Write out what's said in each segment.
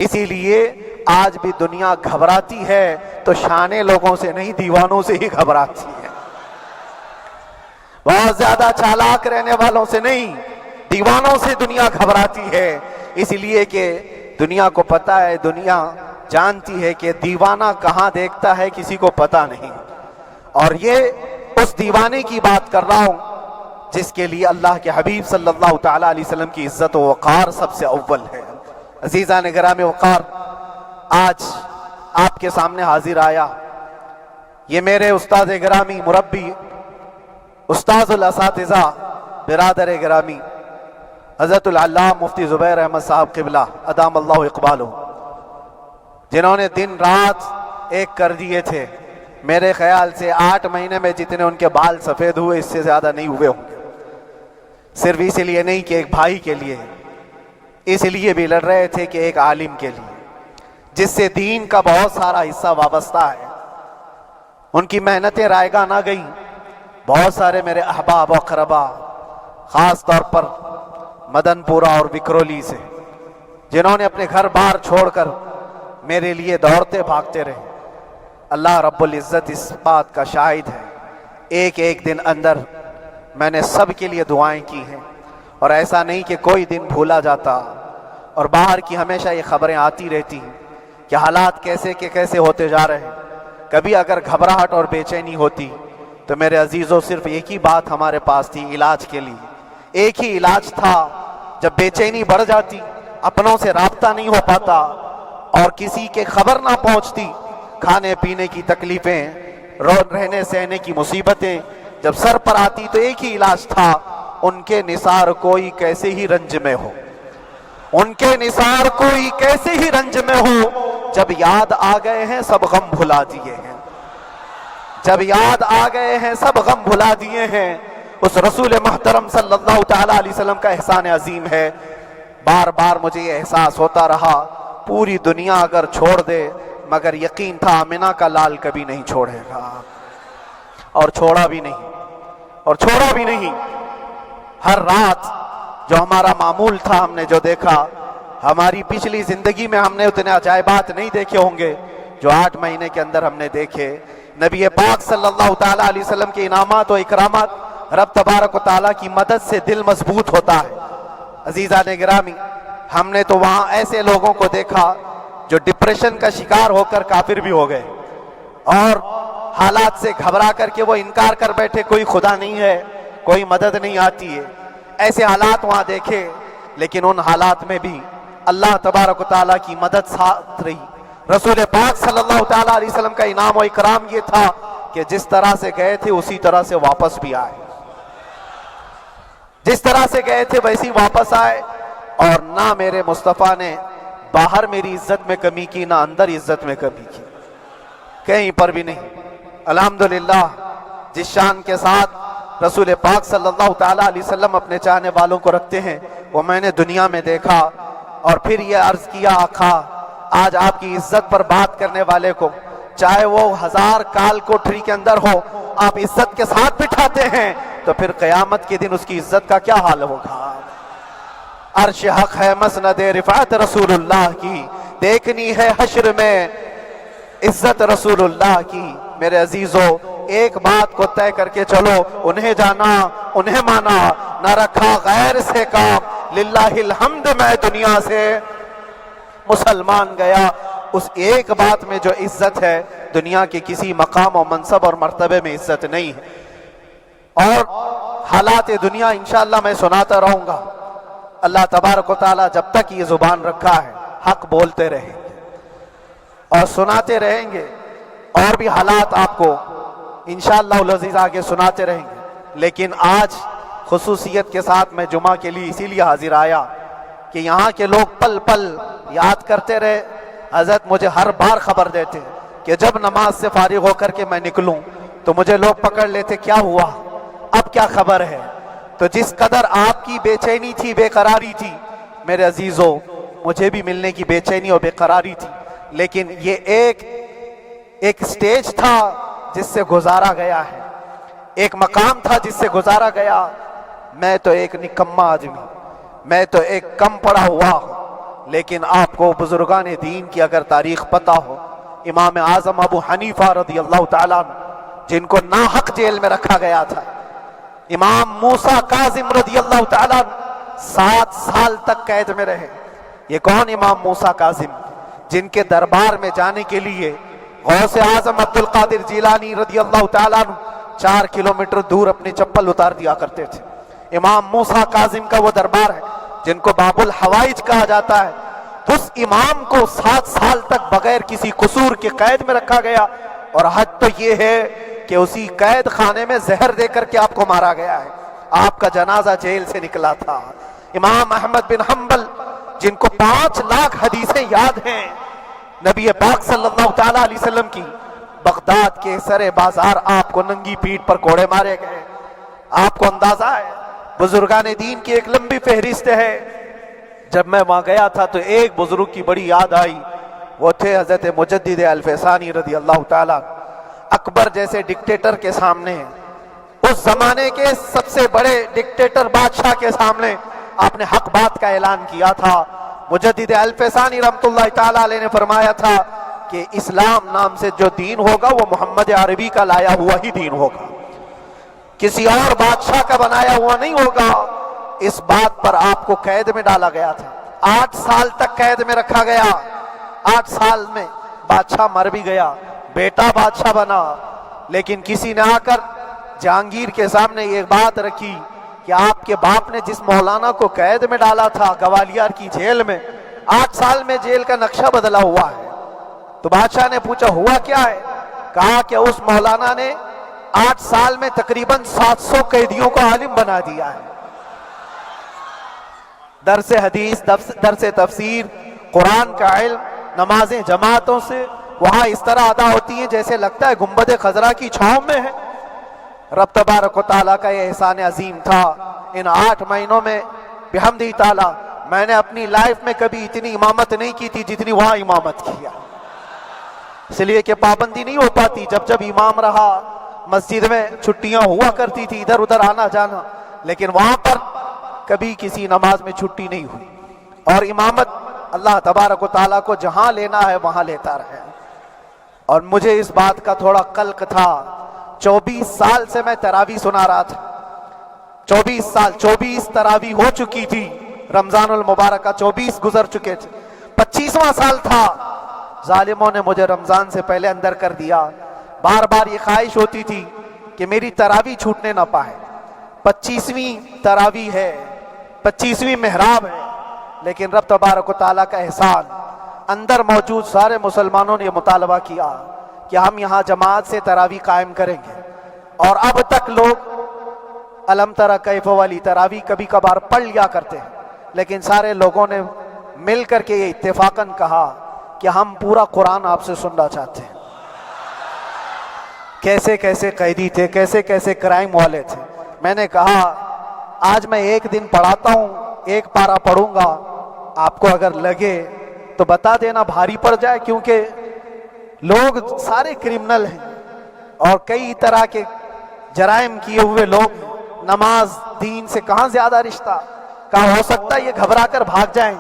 اسی لیے آج بھی دنیا گھبراتی ہے تو شانے لوگوں سے نہیں، دیوانوں سے ہی گھبراتی ہے۔ بہت زیادہ چالاک رہنے والوں سے نہیں، دیوانوں سے دنیا گھبراتی ہے۔ اس لیے کہ دنیا کو پتا ہے، دنیا جانتی ہے کہ دیوانہ کہاں دیکھتا ہے کسی کو پتا نہیں۔ اور یہ اس دیوانے کی بات کر رہا ہوں جس کے لیے اللہ کے حبیب صلی اللہ تعالی علیہ وسلم کی عزت و وقار سب سے اول ہے۔ عزیزان گرامی وقار، آج آپ کے سامنے حاضر آیا، یہ میرے استاد گرامی، مربی، استاذ الاساتذہ، برادر گرامی حضرت العلامہ مفتی زبیر احمد صاحب قبلہ ادام اللہ اقبالہ، جنہوں نے دن رات ایک کر دیے تھے۔ میرے خیال سے 8 مہینے میں جتنے ان کے بال سفید ہوئے اس سے زیادہ نہیں ہوئے ہوں گے۔ صرف اس لیے نہیں کہ ایک بھائی کے لیے، اس لیے بھی لڑ رہے تھے کہ ایک عالم کے لیے جس سے دین کا بہت سارا حصہ وابستہ ہے۔ ان کی محنتیں رائگاں نہ گئیں۔ بہت سارے میرے احباب و اقربا، خاص طور پر مدن پورہ اور وکرولی سے، جنہوں نے اپنے گھر بار چھوڑ کر میرے لیے دوڑتے بھاگتے رہے۔ اللہ رب العزت اس بات کا شاہد ہے، ایک ایک دن اندر میں نے سب کے لیے دعائیں کی ہیں، اور ایسا نہیں کہ کوئی دن بھولا جاتا۔ اور باہر کی ہمیشہ یہ خبریں آتی رہتی ہیں کہ حالات کیسے کے کیسے ہوتے جا رہے ہیں۔ کبھی اگر گھبراہٹ اور بے چینی ہوتی تو میرے عزیزوں صرف ایک ہی بات ہمارے پاس تھی علاج کے لیے، ایک ہی علاج تھا۔ جب بے چینی بڑھ جاتی، اپنوں سے رابطہ نہیں ہو پاتا اور کسی کے خبر نہ پہنچتی، کھانے پینے کی تکلیفیں، رہنے سہنے کی مصیبتیں جب سر پر آتی تو ایک ہی علاج تھا، ان کے نثار کوئی کیسے ہی رنج میں ہو، ان کے نثار کوئی کیسے ہی رنج میں ہو، جب یاد آ گئے ہیں سب غم بھلا دیے ہیں، جب یاد آ گئے ہیں سب غم بھلا دیے ہیں۔ اس رسول محترم صلی اللہ تعالی علیہ وسلم کا احسان عظیم ہے۔ بار بار مجھے یہ احساس ہوتا رہا، پوری دنیا اگر چھوڑ دے مگر یقین تھا آمنہ کا لال کبھی نہیں چھوڑے گا، اور چھوڑا بھی نہیں، اور چھوڑا بھی نہیں۔ ہر رات جو ہمارا معمول تھا، ہم نے جو دیکھا، ہماری پچھلی زندگی میں ہم نے اتنے عجائبات نہیں دیکھے ہوں گے جو 8 مہینے کے اندر ہم نے دیکھے۔ نبی پاک صلی اللہ تعالی علیہ وسلم کے انعامات و اکرامات، رب تبارک و تعالیٰ کی مدد سے دل مضبوط ہوتا ہے۔ عزیزان گرامی، ہم نے تو وہاں ایسے لوگوں کو دیکھا جو ڈپریشن کا شکار ہو کر کافر بھی ہو گئے، اور حالات سے گھبرا کر کے وہ انکار کر بیٹھے، کوئی خدا نہیں ہے، کوئی مدد نہیں آتی ہے۔ ایسے حالات وہاں دیکھے، لیکن ان حالات میں بھی اللہ تبارک و تعالیٰ کی مدد ساتھ رہی۔ رسول پاک صلی اللہ تعالیٰ علیہ وسلم کا انعام و اکرام یہ تھا کہ جس طرح سے گئے تھے اسی طرح سے واپس بھی آئے، جس طرح سے گئے تھے ویسی واپس آئے، اور نہ میرے مصطفیٰ نے باہر میری عزت میں کمی کی، نہ اندر عزت میں کمی کی، کہیں پر بھی نہیں۔ الحمدللہ، جس شان کے ساتھ رسول پاک صلی اللہ تعالیٰ علیہ وسلم اپنے چاہنے والوں کو رکھتے ہیں، وہ میں نے دنیا میں دیکھا۔ اور پھر یہ عرض کیا، آقا آج آپ کی عزت پر بات کرنے والے کو، چاہے وہ 1000 کال کوٹھری کے اندر ہو، آپ عزت کے ساتھ بٹھاتے ہیں، تو پھر قیامت کے دن اس کی عزت کا کیا حال ہوگا؟ عرش حق ہے مسند رفعت رسول اللہ کی، دیکھنی ہے حشر میں عزت رسول اللہ کی۔ میرے عزیزو، ایک بات کو طے کر کے چلو، انہیں جانا انہیں مانا، نہ رکھا غیر سے کام، للہ الحمد میں دنیا سے مسلمان گیا۔ اس ایک بات میں جو عزت ہے، دنیا کے کسی مقام و منصب اور مرتبے میں عزت نہیں ہے۔ اور حالات دنیا انشاءاللہ میں سناتا رہوں گا۔ اللہ تبارک و تعالیٰ جب تک یہ زبان رکھا ہے، حق بولتے رہیں گے اور سناتے رہیں گے، اور بھی حالات آپ کو انشاءاللہ العزیز آگے سناتے رہیں گے۔ لیکن آج خصوصیت کے ساتھ میں جمعہ کے لیے اسی لیے حاضر آیا کہ یہاں کے لوگ پل پل یاد کرتے رہے۔ حضرت مجھے ہر بار خبر دیتے کہ جب نماز سے فارغ ہو کر کے میں نکلوں تو مجھے لوگ پکڑ لیتے، کیا ہوا، اب کیا خبر ہے؟ تو جس قدر آپ کی بے چینی تھی، بے قراری تھی، میرے عزیزو مجھے بھی ملنے کی بے چینی اور بے قراری تھی، لیکن یہ ایک سٹیج تھا جس سے گزارا گیا ہے، ایک مقام تھا جس سے گزارا گیا۔ میں تو ایک نکما آدمی، میں تو ایک کم پڑا ہوا ہوں، لیکن آپ کو بزرگان دین کی اگر تاریخ پتہ ہو، امام اعظم ابو حنیفہ رضی اللہ تعالیٰ عنہ جن کو ناحق جیل میں رکھا گیا تھا، امام موسیٰ کاظم رضی اللہ تعالیٰ عنہ 7 سال تک قید میں رہے۔ یہ کون امام موسیٰ کاظم؟ جن کے دربار میں جانے کے لیے غوث اعظم عبد القادر جیلانی رضی اللہ تعالیٰ عنہ 4 کلومیٹر دور اپنی چپل اتار دیا کرتے تھے۔ امام موسیٰ کاظم کا وہ دربار ہے جن کو باب الحوائج کہا جاتا ہے۔ اس امام کو 7 سال تک بغیر کسی قصور کے قید میں رکھا گیا، اور حد تو یہ ہے کہ اسی قید خانے میں زہر دے کر کے آپ کو مارا گیا ہے۔ آپ کا جنازہ جیل سے نکلا تھا۔ امام احمد بن حنبل جن کو 5 لاکھ حدیثیں یاد ہیں نبی پاک صلی اللہ تعالیٰ علیہ وسلم کی، بغداد کے سر بازار آپ کو ننگی پیٹھ پر کوڑے مارے گئے۔ آپ کو اندازہ ہے بزرگان دین کی ایک لمبی فہرست ہے۔ جب میں وہاں گیا تھا تو ایک بزرگ کی بڑی یاد آئی، وہ تھے حضرت مجدد الفسانی رضی اللہ تعالیٰ۔ اکبر جیسے ڈکٹیٹر کے سامنے، اس زمانے کے سب سے بڑے ڈکٹیٹر بادشاہ کے سامنے آپ نے حق بات کا اعلان کیا تھا۔ مجدد الفسانی رحمۃ اللہ تعالیٰ علیہ نے فرمایا تھا کہ اسلام نام سے جو دین ہوگا وہ محمد عربی کا لایا ہوا ہی دین ہوگا، کسی اور بادشاہ کا بنایا ہوا نہیں ہوگا۔ اس بات پر آپ کو قید میں ڈالا گیا تھا، 8 سال تک قید میں رکھا گیا۔ 8 سال میں بادشاہ مر بھی گیا، بیٹا بادشاہ بنا، لیکن کسی نے آ کر جہانگیر کے سامنے یہ بات رکھی کہ آپ کے باپ نے جس مولانا کو قید میں ڈالا تھا گوالیار کی جیل میں، 8 سال میں جیل کا نقشہ بدلا ہوا ہے۔ تو بادشاہ نے پوچھا ہوا کیا ہے؟ کہا کہ اس مولانا نے 8 سال میں تقریباً 700 قیدیوں کو عالم بنا دیا ہے۔ درس حدیث، درس تفسیر، قرآن کا علم، نمازیں جماعتوں سے وہاں اس طرح ادا ہوتی ہیں جیسے لگتا ہے گنبد خضرا کی چھاؤں میں ہے۔ رب تبارک و تعالیٰ کا یہ احسان عظیم تھا۔ ان 8 مہینوں میں بحمدہ تعالیٰ میں نے اپنی لائف میں کبھی اتنی امامت نہیں کی تھی جتنی وہاں امامت کیا، اس لیے کہ پابندی نہیں ہو پاتی۔ جب جب امام رہا مسجد میں چھٹیاں ہوا کرتی تھی، ادھر ادھر آنا جانا، لیکن وہاں پر کبھی کسی نماز میں چھٹی نہیں ہوئی۔ اور امامت اللہ تبارک و تعالیٰ کو جہاں لینا ہے وہاں لیتا رہے۔ اور مجھے اس بات کا تھوڑا قلق تھا، 24 سال سے میں تراویح سنا رہا تھا، 24 سال، 24 تراویح ہو چکی تھی، رمضان المبارک کا 24 گزر چکے تھے، 25واں سال تھا، ظالموں نے مجھے رمضان سے پہلے اندر کر دیا۔ بار بار یہ خواہش ہوتی تھی کہ میری تراویح چھوٹنے نہ پائے، 25ویں تراویح ہے، 25ویں محراب ہے، لیکن رب تبارک و تعالیٰ کا احسان، اندر موجود سارے مسلمانوں نے یہ مطالبہ کیا کہ ہم یہاں جماعت سے تراویح قائم کریں گے۔ اور اب تک لوگ الم تری کیف والی تراویح کبھی کبھار پڑھ لیا کرتے ہیں، لیکن سارے لوگوں نے مل کر کے یہ اتفاقاً کہا کہ ہم پورا قرآن آپ سے سننا چاہتے ہیں۔ کیسے کیسے قیدی تھے، کیسے کیسے کرائم والے تھے۔ میں نے کہا آج میں ایک دن پڑھاتا ہوں، ایک پارہ پڑھوں گا، آپ کو اگر لگے تو بتا دینا، بھاری پڑ جائے، کیونکہ لوگ سارے کرمنل ہیں اور کئی طرح کے جرائم کیے ہوئے لوگ، نماز دین سے کہاں زیادہ رشتہ، کہاں ہو سکتا ہے یہ گھبرا کر بھاگ جائیں۔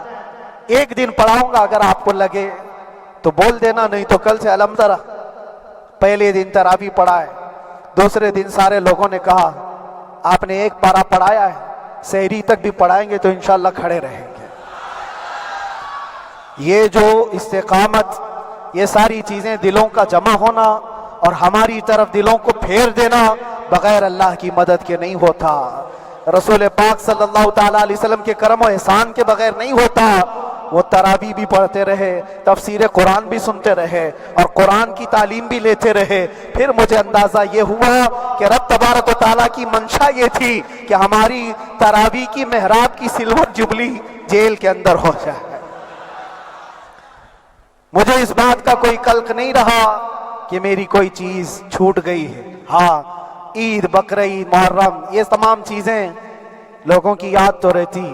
ایک دن پڑھاؤں گا، اگر آپ کو لگے تو بول دینا، نہیں تو کل سے الم تری۔ پہلے دن تراویح پڑھا ہے، دوسرے دن سارے لوگوں نے کہا آپ نے ایک پارہ پڑھایا ہے، سحری تک بھی پڑھائیں گے تو انشاءاللہ کھڑے رہیں گے۔ یہ جو استقامت، یہ ساری چیزیں دلوں کا جمع ہونا اور ہماری طرف دلوں کو پھیر دینا بغیر اللہ کی مدد کے نہیں ہوتا، رسول پاک صلی اللہ تعالیٰ علیہ وسلم کے کرم و احسان کے بغیر نہیں ہوتا۔ وہ تراویح بھی پڑھتے رہے، تفسیر قرآن بھی سنتے رہے اور قرآن کی تعلیم بھی لیتے رہے۔ پھر مجھے اندازہ یہ ہوا کہ رب تبارک و تعالیٰ کی منشا یہ تھی کہ ہماری تراویح کی محراب کی سلور جبلی جیل کے اندر ہو جائے۔ مجھے اس بات کا کوئی قلق نہیں رہا کہ میری کوئی چیز چھوٹ گئی ہے۔ ہاں، عید، بقرعید، محرم، یہ تمام چیزیں لوگوں کی یاد تو رہتی،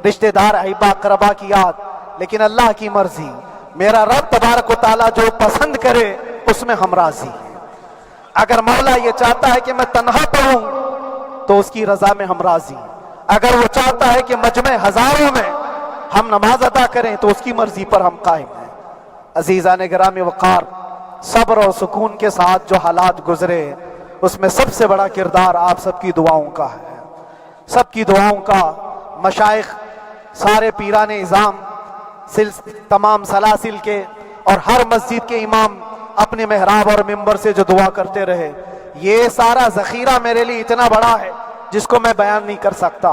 رشتہ دار، احبا، اقربا کی یاد، لیکن اللہ کی مرضی، میرا رب تبارک و تعالیٰ جو پسند کرے اس میں ہم راضی ہیں۔ اگر مولا یہ چاہتا ہے کہ میں تنہا پڑھوں تو اس کی رضا میں ہم راضی ہیں، اگر وہ چاہتا ہے کہ مجمع ہزاروں میں ہم نماز ادا کریں تو اس کی مرضی پر ہم قائم ہیں۔ عزیزان گرامی وقار، صبر اور سکون کے ساتھ جو حالات گزرے اس میں سب سے بڑا کردار آپ سب کی دعاؤں کا ہے، سب کی دعاؤں کا۔ مشائخ، سارے پیران اعظام، تمام سلاسل کے اور ہر مسجد کے امام اپنے محراب اور منبر سے جو دعا کرتے رہے، یہ سارا ذخیرہ میرے لیے اتنا بڑا ہے جس کو میں بیان نہیں کر سکتا۔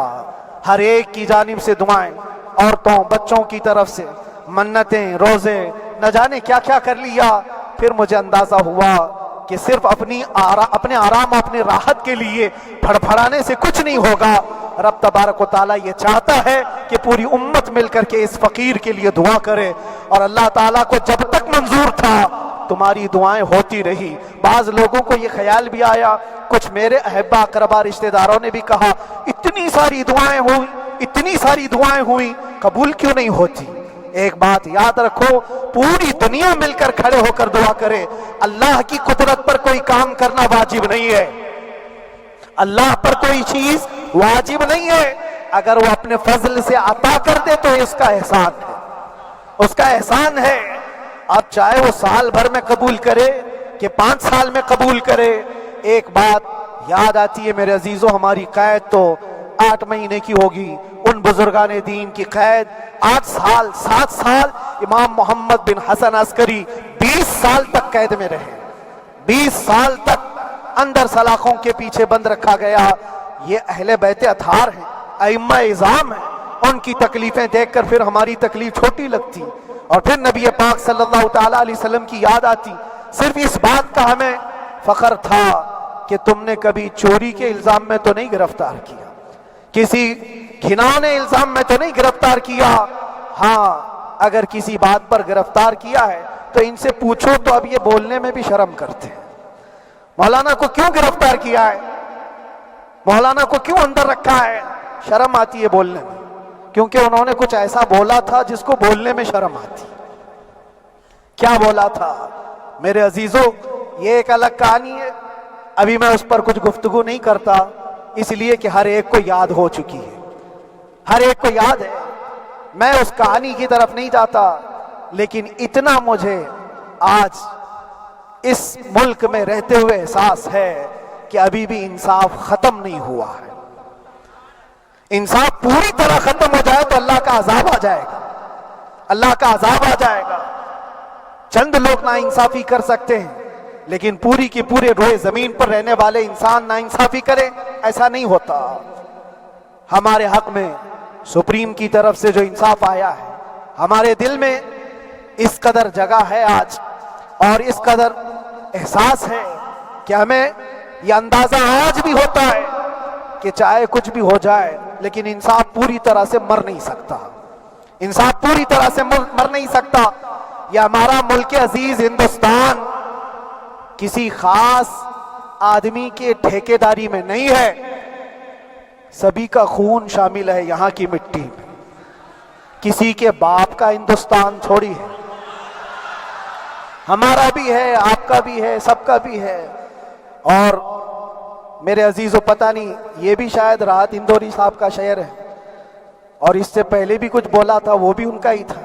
ہر ایک کی جانب سے دعائیں، عورتوں بچوں کی طرف سے منتیں، روزے، نہ جانے کیا کیا کر لیا۔ پھر مجھے اندازہ ہوا کہ صرف اپنے آرام اور اپنے راحت کے لیے پھڑپھڑانے سے کچھ نہیں ہوگا۔ رب تبارک و تعالیٰ یہ چاہتا ہے کہ پوری امت مل کر کے اس فقیر کے لیے دعا کرے، اور اللہ تعالیٰ کو جب تک منظور تھا تمہاری دعائیں ہوتی رہی۔ بعض لوگوں کو یہ خیال بھی آیا، کچھ میرے احبا اقربا رشتہ داروں نے بھی کہا اتنی ساری دعائیں ہوئی، اتنی ساری دعائیں ہوئی، قبول کیوں نہیں ہوتی؟ ایک بات یاد رکھو، پوری دنیا مل کر کھڑے ہو کر دعا کرے، اللہ کی قدرت پر کوئی کام کرنا واجب نہیں ہے، اللہ پر کوئی چیز واجب نہیں ہے۔ اگر وہ اپنے فضل سے عطا کر دے تو اس کا احسان ہے، اس کا احسان ہے۔ اب چاہے وہ سال بھر میں قبول کرے کہ 5 سال میں قبول کرے، ایک بات یاد آتی ہے میرے عزیزوں، ہماری قید تو 8 مہینے کی ہوگی، ان بزرگان دین کی قید 8 سال 7 سال۔ امام محمد بن حسن عسکری 20 سال تک قید میں رہے، 20 سال تک اندر سلاخوں کے پیچھے بند رکھا گیا۔ یہ اہل بیت اطہار ہیں، ائمہ اعظام ہیں، ان کی تکلیفیں دیکھ کر پھر ہماری تکلیف چھوٹی لگتی، اور پھر نبی پاک صلی اللہ تعالیٰ علیہ وسلم کی یاد آتی۔ صرف اس بات کا ہمیں فخر تھا کہ تم نے کبھی چوری کے الزام میں تو نہیں گرفتار کیا، کسی گھناؤنے الزام میں تو نہیں گرفتار کیا۔ ہاں اگر کسی بات پر گرفتار کیا ہے تو ان سے پوچھو تو اب یہ بولنے میں بھی شرم کرتے ہیں، مولانا کو کیوں گرفتار کیا ہے، مولانا کو کیوں اندر رکھا ہے؟ شرم آتی ہے بولنے میں، کیونکہ انہوں نے کچھ ایسا بولا تھا جس کو بولنے میں شرم آتی۔ کیا بولا تھا میرے عزیزوں؟ یہ ایک الگ کہانی ہے، ابھی میں اس پر کچھ گفتگو نہیں کرتا، اس لیے کہ ہر ایک کو یاد ہو چکی ہے، ہر ایک کو یاد ہے۔ میں اس کہانی کی طرف نہیں جاتا، لیکن اتنا مجھے آج اس ملک میں رہتے ہوئے احساس ہے کہ ابھی بھی انصاف ختم نہیں ہوا ہے۔ انصاف پوری طرح ختم ہو جائے تو اللہ کا عذاب آ جائے گا، اللہ کا عذاب آ جائے گا۔ چند لوگ ناانصافی کر سکتے ہیں، لیکن پوری کی پورے روئے زمین پر رہنے والے انسان ناانصافی کرے، ایسا نہیں ہوتا۔ ہمارے حق میں سپریم کی طرف سے جو انصاف آیا ہے، ہمارے دل میں اس قدر جگہ ہے آج، اور اس قدر احساس ہے کہ ہمیں یہ اندازہ آج بھی ہوتا ہے کہ چاہے کچھ بھی ہو جائے لیکن انصاف پوری طرح سے مر نہیں سکتا، انصاف پوری طرح سے مر نہیں سکتا۔ یہ ہمارا ملک عزیز ہندوستان کسی خاص آدمی کے ٹھیکیداری میں نہیں ہے، سبھی کا خون شامل ہے یہاں کی مٹی میں، کسی کے باپ کا ہندوستان تھوڑی ہے، ہمارا بھی ہے، آپ کا بھی ہے، سب کا بھی ہے۔ اور میرے عزیزو پتہ نہیں، یہ بھی شاید راحت اندوری صاحب کا شعر ہے، اور اس سے پہلے بھی کچھ بولا تھا، وہ بھی ان کا ہی تھا،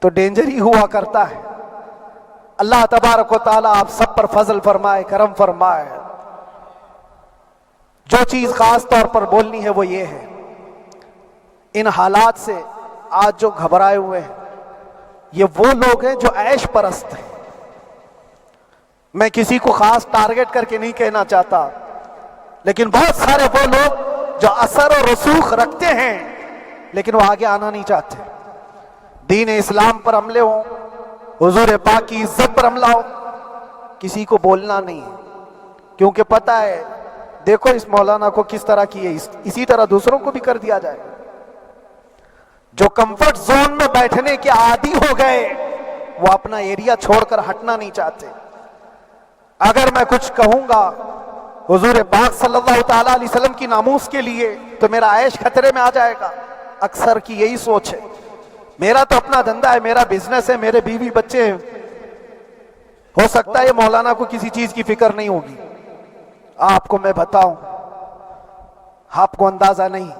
تو ڈینجر ہی ہوا کرتا ہے۔ اللہ تبارک و تعالیٰ آپ سب پر فضل فرمائے، کرم فرمائے۔ جو چیز خاص طور پر بولنی ہے وہ یہ ہے، ان حالات سے آج جو گھبرائے ہوئے ہیں یہ وہ لوگ ہیں جو عیش پرست ہیں۔ میں کسی کو خاص ٹارگٹ کر کے نہیں کہنا چاہتا، لیکن بہت سارے وہ لوگ جو اثر و رسوخ رکھتے ہیں لیکن وہ آگے آنا نہیں چاہتے۔ دین اسلام پر حملے ہوں، حضور پاک کی عزت پر حملہ ہو، کسی کو بولنا نہیں ہے، کیونکہ پتہ ہے دیکھو اس مولانا کو کس طرح کی ہے، اسی طرح دوسروں کو بھی کر دیا جائے۔ جو کمفرٹ زون میں بیٹھنے کے عادی ہو گئے وہ اپنا ایریا چھوڑ کر ہٹنا نہیں چاہتے۔ اگر میں کچھ کہوں گا حضور پاک صلی اللہ تعالیٰ علیہ وسلم کی ناموس کے لیے تو میرا عیش خطرے میں آ جائے گا۔ اکثر کی یہی سوچ ہے، میرا تو اپنا دھندا ہے، میرا بزنس ہے، میرے بیوی بچے ہیں، ہو سکتا ہے مولانا کو کسی چیز کی فکر نہیں ہوگی۔ آپ کو میں بتاؤں، آپ کو اندازہ نہیں،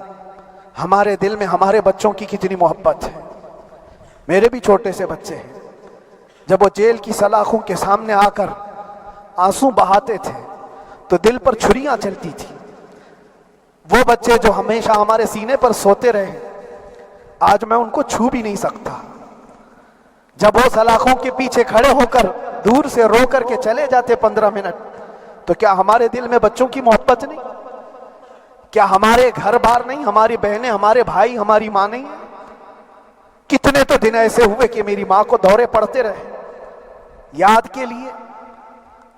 ہمارے دل میں ہمارے بچوں کی کتنی محبت ہے. میرے بھی چھوٹے سے بچے ہیں. جب وہ جیل کی سلاخوں کے سامنے آ کر آنسو بہاتے تھے تو دل پر چھریاں چلتی تھی. وہ بچے جو ہمیشہ ہمارے سینے پر سوتے رہے, آج میں ان کو چھو بھی نہیں سکتا. جب وہ سلاخوں کے پیچھے کھڑے ہو کر دور سے رو کر کے چلے جاتے 15 منٹ, تو کیا ہمارے دل میں بچوں کی محبت نہیں؟ کیا ہمارے گھر بار نہیں, ہماری بہنیں, ہمارے بھائی, ہماری ماں نہیں ہیں؟ کتنے تو دن ایسے ہوئے کہ میری ماں کو دورے پڑتے رہے یاد کے لیے.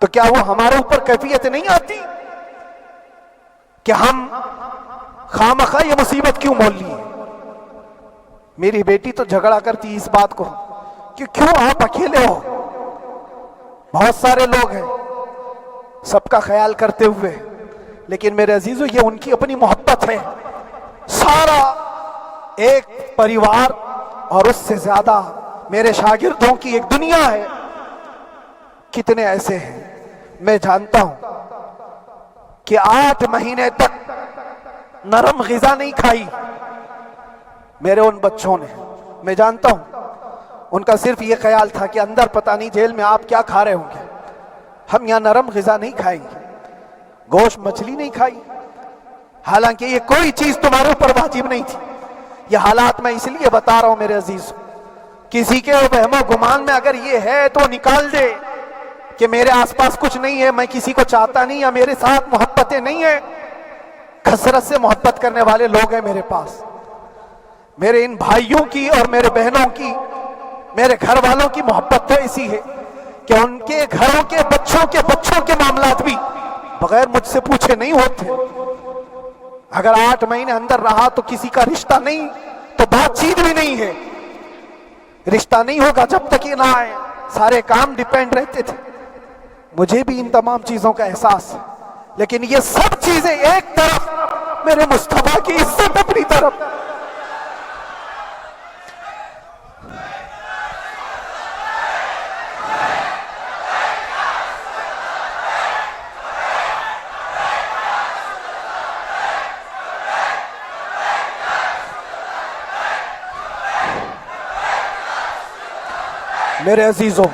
تو کیا وہ ہمارے اوپر کیفیت نہیں آتی کہ ہم خامخواہ یہ مصیبت کیوں مول لی ہے؟ میری بیٹی تو جھگڑا کرتی اس بات کو کہ کیوں آپ اکیلے ہو, بہت سارے لوگ ہیں سب کا خیال کرتے ہوئے. لیکن میرے عزیزو, یہ ان کی اپنی محبت ہے. سارا ایک پریوار اور اس سے زیادہ میرے شاگردوں کی ایک دنیا ہے. کتنے ایسے ہیں میں جانتا ہوں کہ 8 مہینے تک نرم غذا نہیں کھائی میرے ان بچوں نے. میں جانتا ہوں ان کا صرف یہ خیال تھا کہ اندر پتہ نہیں جیل میں آپ کیا کھا رہے ہوں گے, ہم یہاں نرم غذا نہیں کھائیں گے, گوشت مچھلی نہیں کھائی. حالانکہ یہ کوئی چیز تمہارے اوپر واجب نہیں تھی. یہ حالات میں اس لیے بتا رہا ہوں میرے عزیز, کسی کے وہم و گمان میں اگر یہ ہے تو نکال دے کہ میرے آس پاس کچھ نہیں ہے, میں کسی کو چاہتا نہیں, یا میرے ساتھ محبتیں نہیں ہیں. کثرت سے محبت کرنے والے لوگ ہیں میرے پاس. میرے ان بھائیوں کی اور میرے بہنوں کی, میرے گھر والوں کی محبت تو ایسی ہے کہ ان کے گھروں کے بچوں کے معاملات بھی بغیر مجھ سے پوچھے نہیں ہوتے. اگر 8 مہینے اندر رہا تو کسی کا رشتہ نہیں تو بات چیت بھی نہیں ہے. رشتہ نہیں ہوگا جب تک یہ نہ آئے. سارے کام ڈیپینڈ رہتے تھے. مجھے بھی ان تمام چیزوں کا احساس ہے, لیکن یہ سب چیزیں ایک طرف, میرے مصطفیٰ کی عزت اپنی طرف. میرے عزیزوں,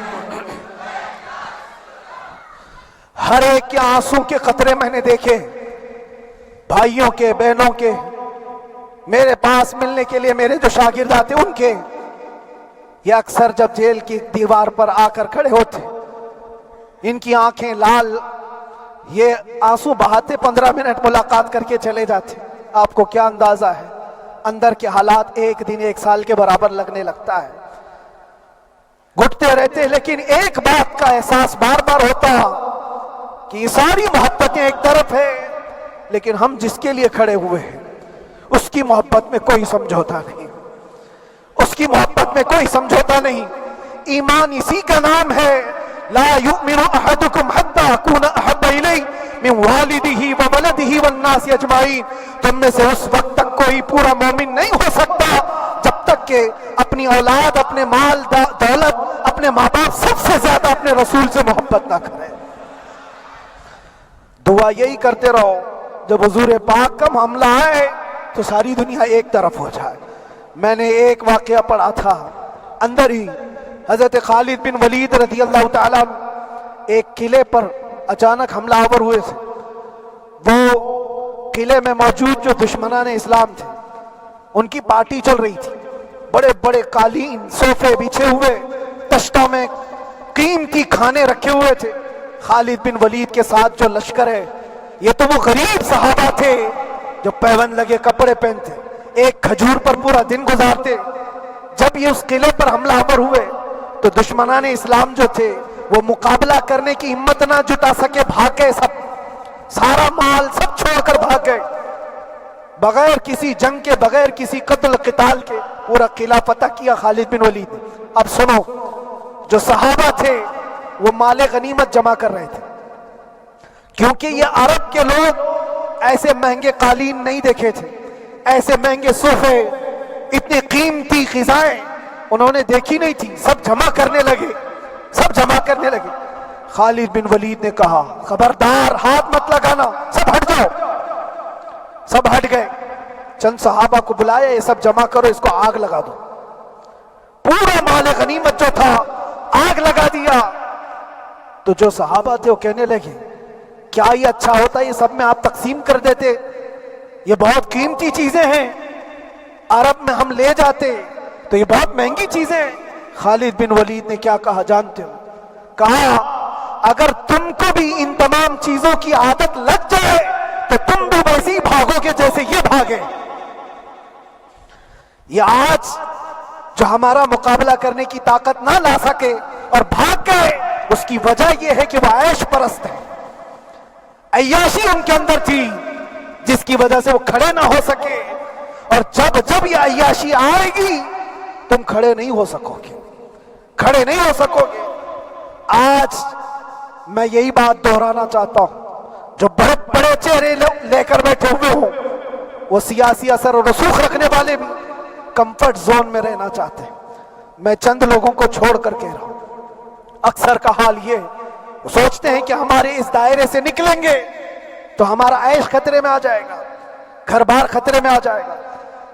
ہر ایک کے آنسوں کے قطرے میں نے دیکھے, بھائیوں کے, بہنوں کے, میرے پاس ملنے کے لیے میرے جو شاگرد آتے ان کے. یہ اکثر جب جیل کی دیوار پر آ کر کھڑے ہوتے, ان کی آنکھیں لال, یہ آنسو بہاتے 15 منٹ ملاقات کر کے چلے جاتے. آپ کو کیا اندازہ ہے اندر کے حالات ایک دن 1 سال کے برابر لگنے لگتا ہے. گھٹتے رہتے, لیکن ایک بات کا احساس بار بار ہوتا کہ یہ ساری محبتیں ایک طرف ہے, لیکن ہم جس کے لیے کھڑے ہوئے ہیں اس کی محبت میں کوئی سمجھوتا نہیں, اس کی محبت میں کوئی سمجھوتا نہیں. ایمان اسی کا نام ہے, لا یؤمن احدکم حتی اکون احب الیہ من والدہ وولدہ والناس اجمعین. تم میں سے اس وقت تک کوئی پورا مومن نہیں ہو سکتا جب تک کہ اپنی اولاد, اپنے مال دولت, اپنے ماں باپ, سب سے زیادہ اپنے رسول سے محبت نہ کرے. دعا یہی کرتے رہو جب حضور پاک کا معاملہ آئے تو ساری دنیا ایک طرف ہو جائے. میں نے ایک واقعہ پڑھا تھا اندر ہی, حضرت خالد بن ولید رضی اللہ تعالیٰ ایک قلعے پر اچانک حملہ آور ہوئے تھے. وہ قلعے میں موجود جو دشمنان اسلام تھے ان کی پارٹی چل رہی تھی. بڑے بڑے قالین, صوفے بچھے ہوئے, تشتوں میں قیمتی کھانے رکھے ہوئے تھے. خالد بن ولید کے ساتھ جو لشکر ہے یہ تو وہ غریب صحابہ تھے جو پیون لگے کپڑے پہنتے, ایک کھجور پر پورا دن گزارتے. جب یہ اس قلعے پر حملہ آور ہوئے تو دشمنان اسلام جو تھے وہ مقابلہ کرنے کی ہمت نہ جٹا سکے, بھاگ گئے. سب سارا مال سب چھوڑ کر بھاگ گئے, بغیر کسی جنگ کے, بغیر کسی قتل قتال کے پورا قلعہ فتح کیا خالد بن ولید. اب سنو, جو صحابہ تھے وہ مال غنیمت جمع کر رہے تھے, کیونکہ یہ عرب کے لوگ ایسے مہنگے قالین نہیں دیکھے تھے, ایسے مہنگے صوفے, اتنی قیمتی غذائیں انہوں نے دیکھی نہیں تھی. سب جمع کرنے لگے, سب جمع کرنے لگے. خالد بن ولید نے کہا خبردار ہاتھ مت لگانا, سب ہٹ جاؤ. سب ہٹ گئے. چند صحابہ کو بلایا، یہ سب جمع کرو، اس کو آگ لگا دو۔ پورا مال غنیمت جو تھا آگ لگا دیا۔ تو جو صحابہ تھے وہ کہنے لگے کیا یہ اچھا ہوتا ہے یہ سب میں آپ تقسیم کر دیتے، یہ بہت قیمتی چیزیں ہیں، عرب میں ہم لے جاتے تو یہ بہت مہنگی چیزیں ہیں۔ خالد بن ولید نے کیا کہا جانتے ہو؟ کہا اگر تم کو بھی ان تمام چیزوں کی عادت لگ جائے تو تم بھی ویسے ہی بھاگو گے جیسے یہ بھاگے۔ یہ آج جو ہمارا مقابلہ کرنے کی طاقت نہ لا سکے اور بھاگ گئے، اس کی وجہ یہ ہے کہ وہ عیش پرست ہے، عیاشی ان کے اندر تھی جس کی وجہ سے وہ کھڑے نہ ہو سکے، اور جب یہ عیاشی آئے گی تم کھڑے نہیں ہو سکو گے، کھڑے نہیں ہو سکو گے۔ آج میں یہی بات دہرانا چاہتا ہوں، جو بڑے بڑے چہرے لے کر بیٹھے ہوئے ہوں، وہ سیاسی اثر اور رسوخ رکھنے والے بھی کمفرٹ زون میں رہنا چاہتے ہیں۔ میں چند لوگوں کو چھوڑ کر کہہ رہا ہوں، اکثر کا حال یہ وہ سوچتے ہیں کہ ہمارے اس دائرے سے نکلیں گے تو ہمارا عیش خطرے میں آ جائے گا، گھر بار خطرے میں آ جائے گا۔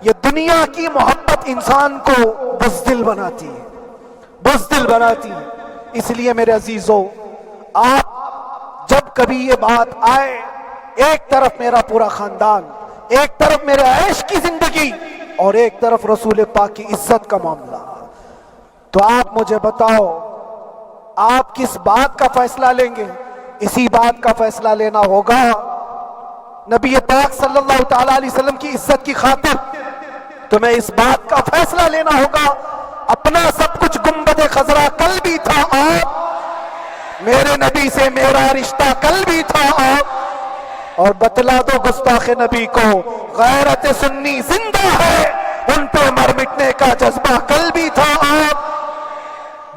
یہ دنیا کی محبت انسان کو بزدل بناتی ہے، بزدل بناتی ہے۔ اس لیے میرے عزیزو، آپ جب کبھی یہ بات آئے، ایک طرف میرا پورا خاندان، ایک طرف میرے عیش کی زندگی اور ایک طرف رسول پاک کی عزت کا معاملہ، تو آپ مجھے بتاؤ آپ کس بات کا فیصلہ لیں گے؟ اسی بات کا فیصلہ لینا ہوگا نبی پاک صلی اللہ تعالی علیہ وسلم کی عزت کی خاطر تمہیں اس بات کا فیصلہ لینا ہوگا۔ اپنا سب کچھ گنبد خضرا کل بھی تھا آپ، میرے نبی سے میرا رشتہ کل بھی تھا آپ، اور بتلا دو گستاخ نبی کو غیرت سنی زندہ ہے، ان پہ مر مٹنے کا جذبہ کل بھی تھا آپ۔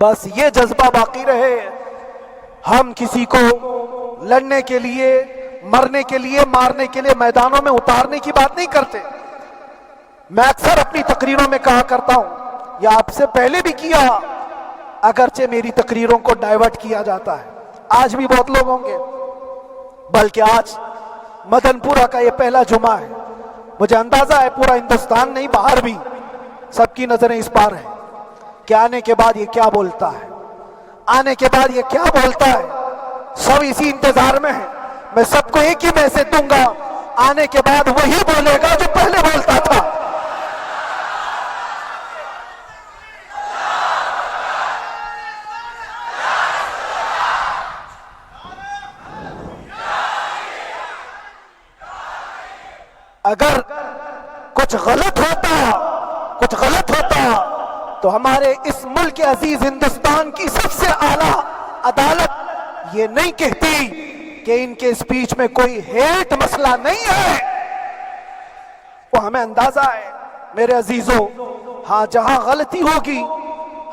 بس یہ جذبہ باقی رہے۔ ہم کسی کو لڑنے کے لیے، مرنے کے لیے، مارنے کے لیے میدانوں میں اتارنے کی بات نہیں کرتے۔ میں اکثر اپنی تقریروں میں کہا کرتا ہوں، یا آپ سے پہلے بھی کیا، اگرچہ میری تقریروں کو ڈائیورٹ کیا جاتا ہے، آج بھی بہت لوگ ہوں گے، بلکہ آج مدن پورہ کا یہ پہلا جمعہ ہے، مجھے اندازہ ہے پورا ہندوستان نہیں باہر بھی سب کی نظریں اس پار ہیں کہ آنے کے بعد یہ کیا بولتا ہے، آنے کے بعد یہ کیا بولتا ہے۔ سب اسی انتظار میں ہیں۔ میں سب کو ایک ہی میسج دوں گا، آنے کے بعد وہی بولے گا جو پہلے بولتا تھا۔ اگر کچھ غلط ہوتا تو ہمارے اس ملک عزیز ہندوستان کی سب سے اعلیٰ عدالت یہ نہیں کہتی کہ ان کے سپیچ میں کوئی ہیٹ مسئلہ نہیں ہے۔ وہ ہمیں اندازہ ہے میرے عزیزو، ہاں جہاں غلطی ہوگی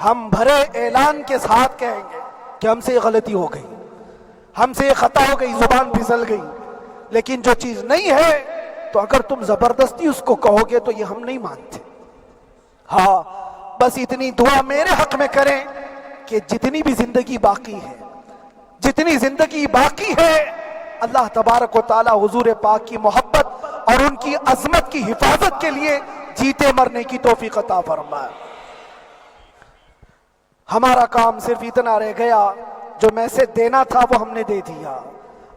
ہم بھرے اعلان کے ساتھ کہیں گے کہ ہم سے یہ غلطی ہو گئی، ہم سے یہ خطا ہو گئی، زبان پھسل گئی۔ لیکن جو چیز نہیں ہے تو اگر تم زبردستی اس کو کہو گے تو یہ ہم نہیں مانتے۔ ہاں بس اتنی دعا میرے حق میں کریں کہ جتنی بھی زندگی باقی ہے، جتنی زندگی باقی ہے، اللہ تبارک و تعالی حضور پاک کی محبت اور ان کی عظمت کی حفاظت کے لیے جیتے مرنے کی توفیق عطا فرمائے۔ ہمارا کام صرف اتنا رہ گیا، جو میسج دینا تھا وہ ہم نے دے دیا۔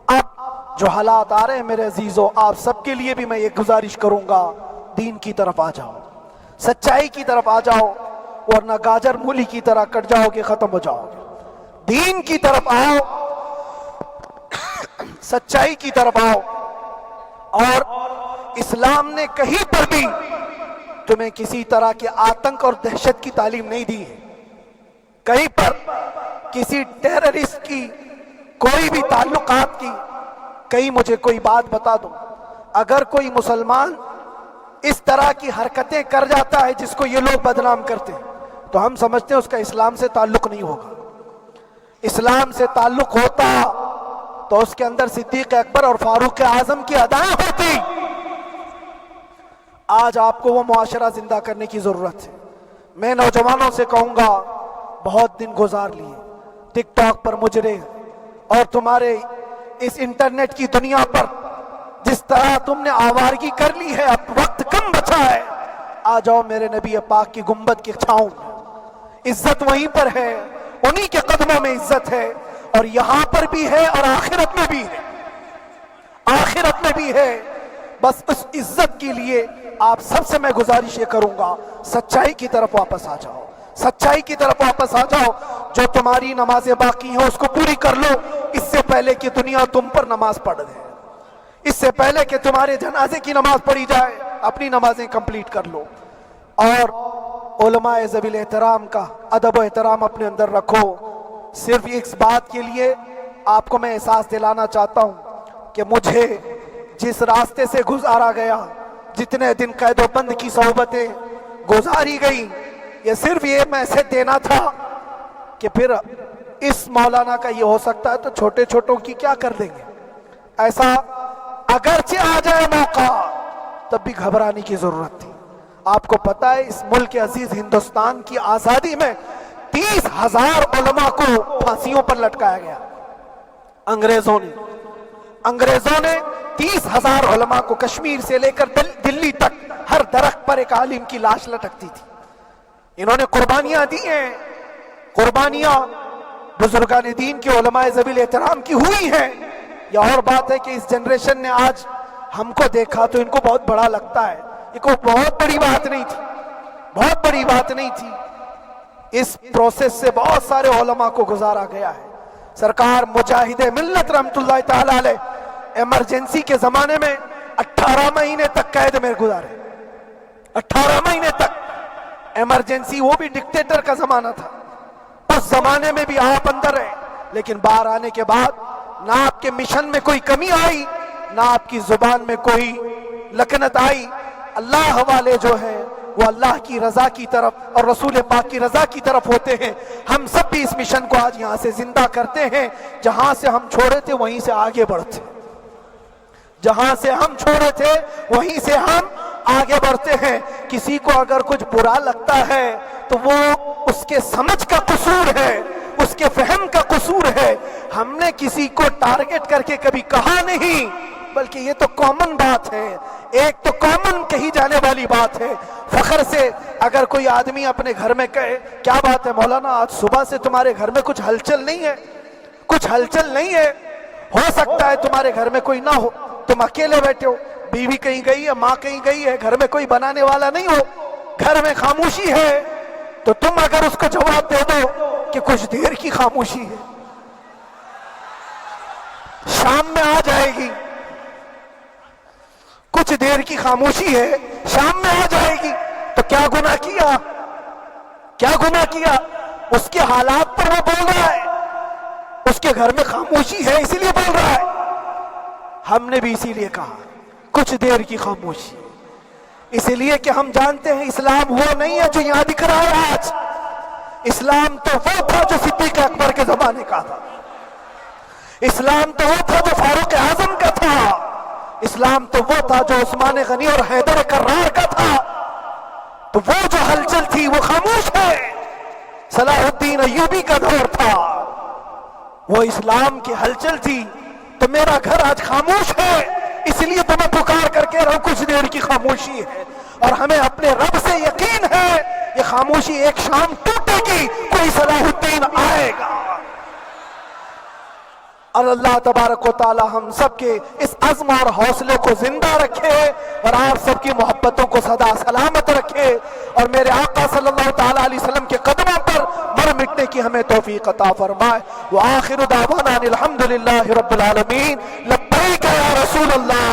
اب جو حالات آ رہے ہیں میرے عزیزو، آپ سب کے لیے بھی میں یہ گزارش کروں گا، دین کی طرف آ جاؤ، سچائی کی طرف آ جاؤ، ورنہ گاجر مولی کی طرح کٹ جاؤ گے، ختم ہو جاؤ گے۔ دین کی طرف آؤ، سچائی کی طرف آؤ، اور اسلام نے کہیں پر بھی تمہیں کسی طرح کے آتنک اور دہشت کی تعلیم نہیں دی ہے۔ کہیں پر کسی ٹیررسٹ کی کوئی بھی تعلقات کی، کہیں مجھے کوئی بات بتا دو، اگر کوئی مسلمان اس طرح کی حرکتیں کر جاتا ہے جس کو یہ لوگ بدنام کرتے ہیں، تو ہم سمجھتے ہیں اس کا اسلام سے تعلق نہیں ہوگا۔ اسلام سے تعلق ہوتا تو اس کے اندر صدیق اکبر اور فاروق اعظم کی ادائیں ہوتی۔ آج آپ کو وہ معاشرہ زندہ کرنے کی ضرورت ہے۔ میں نوجوانوں سے کہوں گا، بہت دن گزار لیے ٹک ٹاک پر مجرے اور تمہارے اس انٹرنیٹ کی دنیا پر جس طرح تم نے آوارگی کر لی ہے، اب وقت کم بچا ہے، آ جاؤ میرے نبی پاک کی گنبد کی چھاؤں میں، عزت وہیں پر ہے، انہی کے قدموں میں عزت ہے، اور یہاں پر بھی ہے اور آخرت میں بھی ہے، آخرت میں بھی ہے۔ بس اس عزت کے لیے آپ سب سے میں گزارش یہ کروں گا، سچائی کی طرف واپس آ جاؤ، سچائی کی طرف واپس آ جاؤ۔ جو تمہاری نمازیں باقی ہیں اس کو پوری کر لو، اس سے پہلے کہ دنیا تم پر نماز پڑھ دے، اس سے پہلے کہ تمہارے جنازے کی نماز پڑھی جائے، اپنی نمازیں کمپلیٹ کر لو۔ اور علماء ذوی احترام کا ادب و احترام اپنے اندر رکھو۔ صرف اس بات کے لیے آپ کو میں احساس دلانا چاہتا ہوں کہ مجھے جس راستے سے گزارا گیا، جتنے دن قید و بند کی صحبتیں گزاری گئی، یہ صرف یہ میسج دینا تھا کہ پھر اس مولانا کا یہ ہو سکتا ہے تو چھوٹے چھوٹوں کی کیا کر دیں گے، ایسا اگرچہ آ جائے موقع تب بھی گھبرانے کی ضرورت تھی۔ آپ کو پتہ ہے اس ملک عزیز ہندوستان کی آزادی میں 30,000 علماء کو پھانسیوں پر لٹکایا گیا، انگریزوں نے 30,000 علماء کو کشمیر سے لے کر دلی تک ہر درخت پر ایک عالم کی لاش لٹکتی تھی۔ انہوں نے قربانیاں دی ہیں، قربانیاں بزرگان دین کے علماء ذوی احترام کی ہوئی ہیں۔ یہ اور بات ہے کہ اس جنریشن نے آج ہم کو دیکھا تو ان کو بہت بڑا لگتا ہے، یہ کوئی بہت بڑی بات نہیں تھی، بہت بڑی بات نہیں تھی۔ اس پروسیس سے بہت سارے علماء کو گزارا گیا ہے۔ سرکار مجاہد ملت رحمت اللہ تعالی علیہ ایمرجنسی کے زمانے میں 18 مہینے تک قید میں گزارے، 18 مہینے تک ایمرجنسی، وہ بھی ڈکٹیٹر کا زمانہ تھا، اس زمانے میں بھی آپ اندر رہے، لیکن باہر آنے کے بعد نہ آپ کے مشن میں کوئی کمی آئی، نہ آپ کی زبان میں کوئی لکنت آئی۔ اللہ والے جو ہیں وہ اللہ کی رضا کی طرف اور رسول پاک کی رضا کی طرف ہوتے ہیں۔ ہم سب بھی اس مشن کو آج یہاں سے زندہ کرتے ہیں، جہاں سے ہم چھوڑے تھے وہیں سے آگے بڑھتے، جہاں سے ہم چھوڑے تھے وہیں سے ہم آگے بڑھتے ہیں۔ کسی کو اگر کچھ برا لگتا ہے تو وہ اس کے سمجھ کا قصور ہے، اس کے فہم کا قصور ہے۔ ہم نے کسی کو ٹارگٹ کر کے کبھی کہا نہیں، بلکہ یہ تو کامن بات ہے، ایک تو کامن کہی جانے والی بات ہے۔ فخر سے اگر کوئی آدمی اپنے گھر میں کہے کیا بات ہے مولانا آج صبح سے تمہارے گھر میں کچھ ہلچل نہیں ہے، کچھ ہلچل نہیں ہے، ہو سکتا ہے تمہارے گھر میں کوئی نہ ہو، تم اکیلے بیٹھے ہو، بیوی کہیں گئی ہے، ماں کہیں گئی ہے، گھر میں کوئی بنانے والا نہیں ہو، گھر میں خاموشی ہے، تو تم اگر اس کو جواب دے دو کہ کچھ دیر کی خاموشی ہے، شام میں آ جائے گی، کچھ دیر کی خاموشی ہے، شام میں آ جائے گی، تو کیا گناہ کیا، کیا گناہ کیا؟ اس کے حالات پر وہ بول رہا ہے، اس کے گھر میں خاموشی ہے اسی لیے بول رہا ہے۔ ہم نے بھی اسی لیے کہا کچھ دیر کی خاموشی، اسی لیے کہ ہم جانتے ہیں اسلام وہ نہیں ہے جو یہاں دکھ رہا ہے آج، اسلام تو وہ تھا جو صدیق اکبر کے زمانے کا تھا، اسلام تو وہ تھا جو فاروق اعظم کا تھا، اسلام تو وہ تھا جو عثمان غنی اور حیدر کرار کا تھا۔ تو وہ جو ہلچل تھی وہ خاموش ہے، صلاح الدین ایوبی کا دور تھا، وہ اسلام کی ہلچل تھی۔ تو میرا گھر آج خاموش ہے، اس لیے تو میں پکار کر کے رہا ہوں کچھ دیر کی خاموشی ہے، اور ہمیں اپنے رب سے یقین ہے یہ خاموشی ایک شام ٹوٹے گی، کوئی صلاح الدین آئے گا۔ اور اللہ تبارک و تعالی ہم سب کے اس عزم اور حوصلے کو زندہ رکھے، اور آپ سب کی محبتوں کو سدا سلامت رکھے، اور میرے آقا صلی اللہ تعالی علیہ وسلم کے قدموں پر مر مٹنے کی ہمیں توفیق عطا فرمائے۔ وآخر دعوانا الحمدللہ رب العالمین، لبیک یا رسول اللہ،